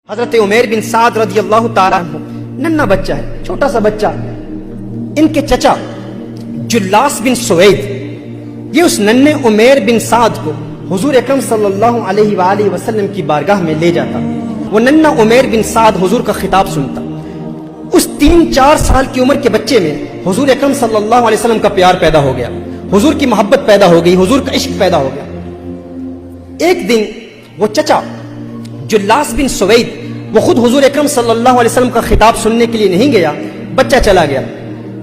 حضرت عمیر بن سعد رضی اللہ تعالیٰ عنہ ننھا بچہ ہے، چھوٹا سا بچہ. ان کے چچا جلاس بن سوید یہ اس ننھے عمیر بن سعد کو حضور اکرم صلی اللہ علیہ وآلہ وسلم کی بارگاہ میں لے جاتا. وہ ننھا عمیر بن سعد حضور کا خطاب سنتا. اس 3-4 سال کی عمر کے بچے میں حضور اکرم صلی اللہ علیہ وسلم کا پیار پیدا ہو گیا، حضور کی محبت پیدا ہو گئی، حضور کا عشق پیدا ہو گیا. ایک دن وہ چچا جلاس بن سوید وہ خود حضور اکرم صلی اللہ علیہ وسلم کا خطاب سننے کے لیے نہیں گیا، بچہ چلا گیا.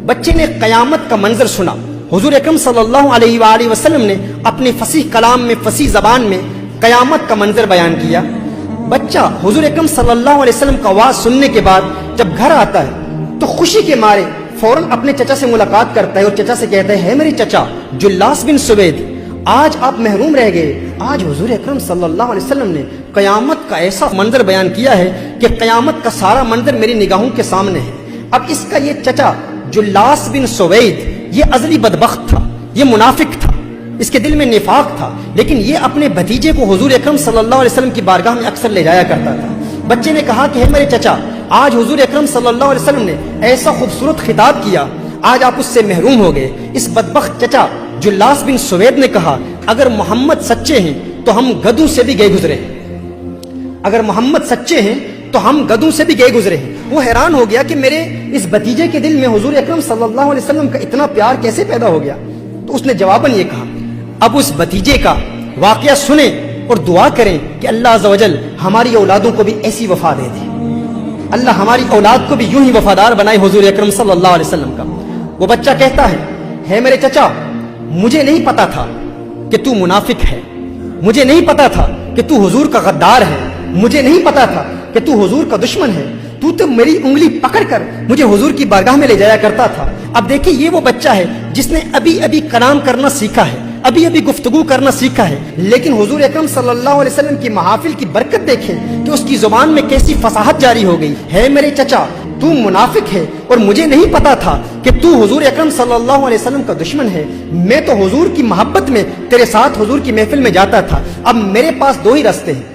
بچے نے قیامت کا منظر سنا. حضور اکرم صلی اللہ علیہ وآلہ وسلم نے اپنے فصیح کلام میں، فصیح زبان میں قیامت کا منظر بیان کیا. بچہ حضور اکرم صلی اللہ علیہ وسلم کا آواز سننے کے بعد جب گھر آتا ہے تو خوشی کے مارے فوراً اپنے چچا سے ملاقات کرتا ہے اور چچا سے کہتا ہے میرے چچا جلاس بن سوید، آج آپ محروم رہ گئے. آج حضور اکرم صلی اللہ علیہ وسلم نے قیامت کا ایسا منظر بیان کیا ہے کہ قیامت کا سارا منظر میری نگاہوں کے سامنے ہے. اب اس کا یہ چچا جلاس بن سوید یہ ازلی بدبخت تھا، یہ منافق تھا، اس کے دل میں نفاق تھا، لیکن یہ اپنے بھتیجے کو حضور اکرم صلی اللہ علیہ وسلم کی بارگاہ میں اکثر لے جایا کرتا تھا. بچے نے کہا کہ ہے میرے چچا، آج حضور اکرم صلی اللہ علیہ وسلم نے ایسا خوبصورت خطاب کیا، آج آپ اس سے محروم ہو گئے. اس بدبخت چچا جلاس بن سوید نے کہا اگر محمد سچے ہیں تو ہم گدھوں سے بھی گئے گزرے ہیں. اگر محمد سچے ہیں تو ہم گدھوں سے بھی گئے گزرے ہیں. وہ حیران ہو گیا کہ میرے اس بھتیجے کے دل میں حضور اکرم صلی اللہ علیہ وسلم کا اتنا پیار کیسے پیدا ہو گیا. تو اس نے جواباً یہ کہا اب اس بھتیجے کا واقعہ سنیں اور دعا کریں کہ اللہ عز و جل ہماری اولادوں کو بھی ایسی وفا دے دے، اللہ ہماری اولاد کو بھی یوں ہی وفادار بنائے حضور اکرم صلی اللہ علیہ وسلم کا. وہ بچہ کہتا ہے میرے چچا، مجھے نہیں پتا تھا کہ تو منافق ہے، مجھے نہیں پتا تھا کہ تو حضور کا غدار ہے، مجھے نہیں پتا تھا کہ تو حضور کا دشمن ہے. تو میری انگلی پکڑ کر مجھے حضور کی بارگاہ میں لے جایا کرتا تھا. اب دیکھیں یہ وہ بچہ ہے جس نے ابھی کلام کرنا سیکھا ہے، ابھی گفتگو کرنا سیکھا ہے، لیکن حضور اکرم صلی اللہ علیہ وسلم کی محافل کی برکت دیکھیں کہ اس کی زبان میں کیسی فصاحت جاری ہو گئی. ہے میرے چچا، تو منافق ہے اور مجھے نہیں پتا تھا کہ تو حضور اکرم صلی اللہ علیہ وسلم کا دشمن ہے. میں تو حضور کی محبت میں تیرے ساتھ حضور کی محفل میں جاتا تھا. اب میرے پاس 2 ہی راستے ہیں.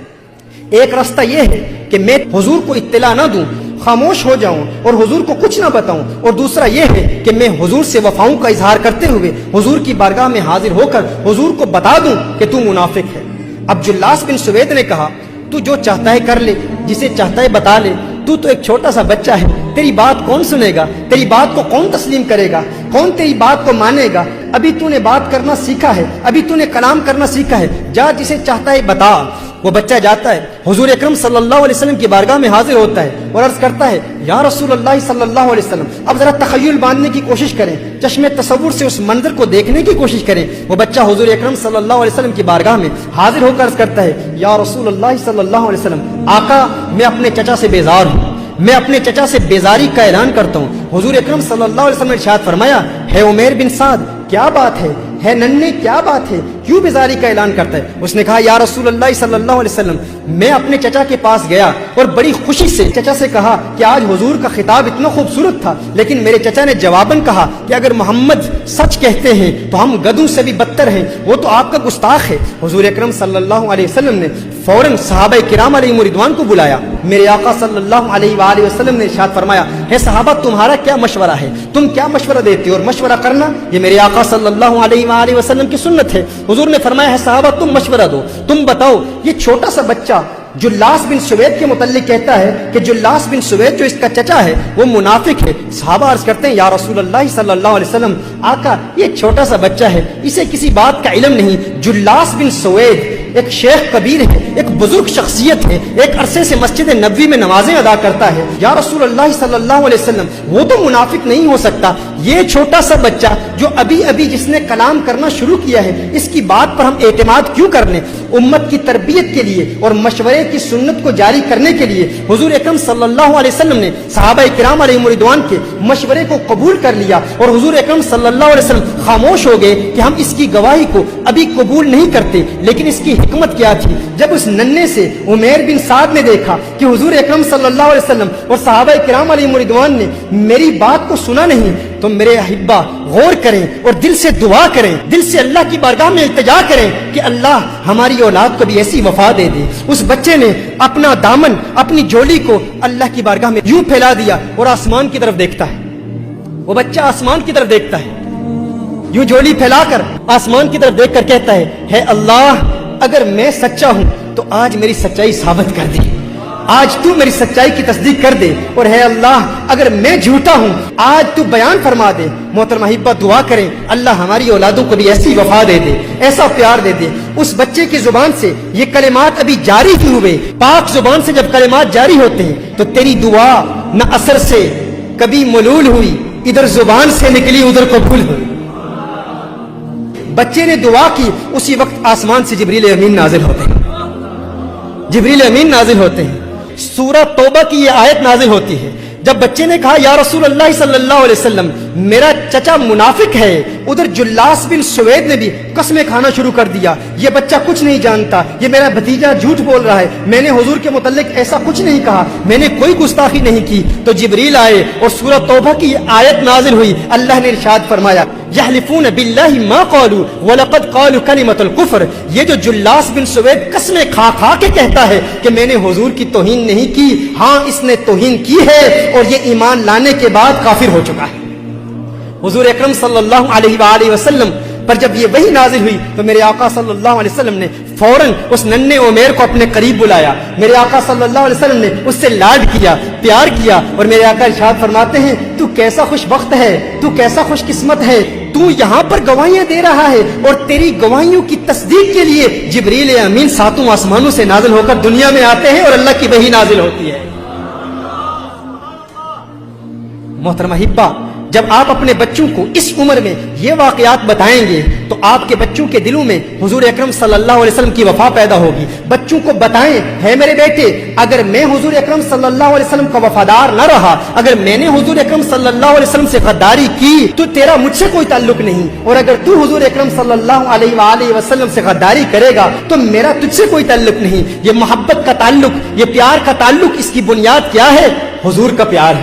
ایک راستہ یہ ہے کہ میں حضور کو اطلاع نہ دوں، خاموش ہو جاؤں اور حضور کو کچھ نہ بتاؤں، اور دوسرا یہ ہے کہ میں حضور سے وفاؤں کا اظہار کرتے ہوئے حضور کی بارگاہ میں حاضر ہو کر حضور کو بتا دوں کہ تو منافق ہے. اب جلاس بن سوید نے کہا تو جو چاہتا ہے کر لے، جسے چاہتا ہے بتا لے، تو ایک چھوٹا سا بچہ ہے، تیری بات کون سنے گا، تیری بات کو کون تسلیم کرے گا، کون تیری بات کو مانے گا. ابھی تو نے بات کرنا سیکھا ہے، ابھی تو نے کلام کرنا سیکھا ہے، جا جسے چاہتا ہے بتا. وہ بچہ جاتا ہے، حضور اکرم صلی اللہ علیہ وسلم کی بارگاہ میں حاضر ہوتا ہے اور عرض کرتا ہے یا رسول اللہ صلی اللہ علیہ وسلم. اب ذرا تخیل باندھنے کی کوشش کریں، چشم تصور سے اس منظر کو دیکھنے کی کوشش کریں. وہ بچہ حضور اکرم صلی اللہ علیہ وسلم کی بارگاہ میں حاضر ہو کر عرض کرتا ہے یا رسول اللہ صلی اللہ علیہ وسلم، آقا میں اپنے چچا سے بیزار ہوں، میں اپنے چچا سے بیزاری کا اعلان کرتا ہوں. حضور اکرم صلی اللہ علیہ وسلم نے ارشاد فرمایا ہے عمیر بن سعد، کیا بات ہے ننھے، کیا بات ہے، کیوں بیزاری کا اعلان کرتا ہے. اس نے کہا یا رسول اللہ صلی اللہ علیہ وسلم، میں اپنے چچا کے پاس گیا اور بڑی خوشی سے چچا سے کہا کہ آج حضور کا خطاب اتنا خوبصورت تھا، لیکن میرے چچا نے جواباً کہا کہ اگر محمد سچ کہتے ہیں تو ہم گدھوں سے بھی بدتر ہیں، وہ تو آپ کا گستاخ ہے. حضور اکرم صلی اللہ علیہ وسلم نے فوراً صحابہ کرام علیہ رضوان کو بلایا. میرے آقا صلی اللہ علیہ وآلہ وسلم نے ارشاد فرمایا ہے صحابہ تمہارا کیا مشورہ ہے، تم کیا مشورہ دیتے ہو؟ اور مشورہ کرنا یہ میرے آقا صلی اللہ علیہ وآلہ وسلم کی سنت ہے. حضور نے فرمایا ہے صحابہ تم مشورہ دو، تم بتاؤ. یہ چھوٹا سا بچہ جلاس بن سوید کے متعلق کہتا ہے کہ جلاس بن سوید جو اس کا چچا ہے وہ منافق ہے. صحابہ عرض کرتے ہیں یا رسول اللہ صلی اللہ علیہ وسلم، آقا یہ چھوٹا سا بچہ ہے، اسے کسی بات کا علم نہیں. جلاس بن سوید ایک شیخ کبیر ہے، ایک بزرگ شخصیت ہے، ایک عرصے سے مسجد نبوی میں نمازیں ادا کرتا ہے. یا رسول اللہ صلی اللہ علیہ وسلم وہ تو منافق نہیں ہو سکتا. یہ چھوٹا سا بچہ جو ابھی جس نے کلام کرنا شروع کیا ہے، اس کی بات پر ہم اعتماد کیوں کر لیں؟ امت کی تربیت کے لیے اور مشورے کی سنت کو جاری کرنے کے لیے حضور اکرم صلی اللہ علیہ وسلم نے صحابہ کرام علیہ رضوان کے مشورے کو قبول کر لیا اور حضور اکرم صلی اللہ علیہ وسلم خاموش ہو گئے کہ ہم اس کی گواہی کو ابھی قبول نہیں کرتے، لیکن اس کی حکمت کیا تھی؟ جب اس ننھے سے عمیر بن سعد نے دیکھا کہ حضور اکرم صلی اللہ علیہ وسلم اور صحابہ کرام علیہم رضوان نے میری بات کو سنا نہیں، تو میرے احبا غور کریں اور دل سے دعا کریں، دل سے اللہ کی بارگاہ میں التجا کریں کہ اللہ ہماری اولاد کو بھی ایسی وفا دے دے۔ اس بچے نے اپنا دامن، اپنی جولی کو اللہ کی بارگاہ میں یوں پھیلا دیا اور آسمان کی طرف دیکھتا ہے۔ وہ بچہ آسمان کی طرف دیکھتا ہے، یوں جولی پھیلا کر آسمان کی طرف دیکھ کر کہتا ہے اللہ اگر میں سچا ہوں تو آج میری سچائی ثابت کر دے، آج تو میری سچائی کی تصدیق کر دے، اور ہے اللہ اگر میں جھوٹا ہوں آج تو بیان فرما دے۔ محترم احبہ دعا کریں اللہ ہماری اولادوں کو بھی ایسی وفا دے دے، ایسا پیار دے دے۔ اس بچے کی زبان سے یہ کلمات ابھی جاری ہی ہوئے، پاک زبان سے جب کلمات جاری ہوتے ہیں تو تیری دعا نہ اثر سے کبھی ملول ہوئی، ادھر زبان سے نکلی ادھر قبول ہوئی۔ بچے نے دعا کی، اسی وقت آسمان سے جبریل امین نازل ہوتے ہیں، جبریل امین نازل ہوتے ہیں۔ سورہ توبہ کی یہ آیت نازل ہوتی ہے۔ جب بچے نے کہا یا رسول اللہ صلی اللہ علیہ وسلم میرا چچا منافق ہے، ادھر جلاس بن سوید نے بھی قسمیں کھانا شروع کر دیا، یہ بچہ کچھ نہیں جانتا، یہ میرا بھتیجا جھوٹ بول رہا ہے، میں نے حضور کے متعلق ایسا کچھ نہیں کہا، میں نے کوئی گستاخی نہیں کی۔ تو جبریل آئے اور سورہ توبہ کی آیت نازل ہوئی۔ اللہ نے ارشاد فرمایا یحلفون باللہ ما قالوا ولقد قالوا کلمۃ الکفر، یہ جو جلاس بن سوید قسمیں کھا کھا کے کہتا ہے کہ میں نے حضور کی توہین نہیں کی، ہاں اس نے توہین کی ہے اور یہ ایمان لانے کے بعد کافر ہو چکا ہے۔ حضور اکرم صلی اللہ علیہ وآلہ وسلم پر جب یہ وحی نازل ہوئی تو میرے آقا صلی اللہ علیہ وسلم نے فوراً اس ننھے عمیر کو اپنے قریب بلایا۔ میرے آقا صلی اللہ علیہ وسلم نے اس سے لاڈ کیا، پیار کیا، اور میرے آقا ارشاد فرماتے ہیں تو کیسا خوش بخت ہے، تو کیسا خوش قسمت ہے، تو یہاں پر گواہیاں دے رہا ہے اور تیری گواہیوں کی تصدیق کے لیے جبریل امین ساتوں آسمانوں سے نازل ہو کر دنیا میں آتے ہیں اور اللہ کی وحی نازل ہوتی ہے۔ محترم احبہ جب آپ اپنے بچوں کو اس عمر میں یہ واقعات بتائیں گے تو آپ کے بچوں کے دلوں میں حضور اکرم صلی اللہ علیہ وسلم کی وفا پیدا ہوگی۔ بچوں کو بتائیں ہے میرے بیٹے اگر میں حضور اکرم صلی اللہ علیہ وسلم کا وفادار نہ رہا، اگر میں نے حضور اکرم صلی اللہ علیہ وسلم سے غداری کی تو تیرا مجھ سے کوئی تعلق نہیں، اور اگر تو حضور اکرم صلی اللہ علیہ وآلہ وسلم سے غداری کرے گا تو میرا تجھ سے کوئی تعلق نہیں۔ یہ محبت کا تعلق، یہ پیار کا تعلق، اس کی بنیاد کیا ہے؟ حضور کا پیار ہے۔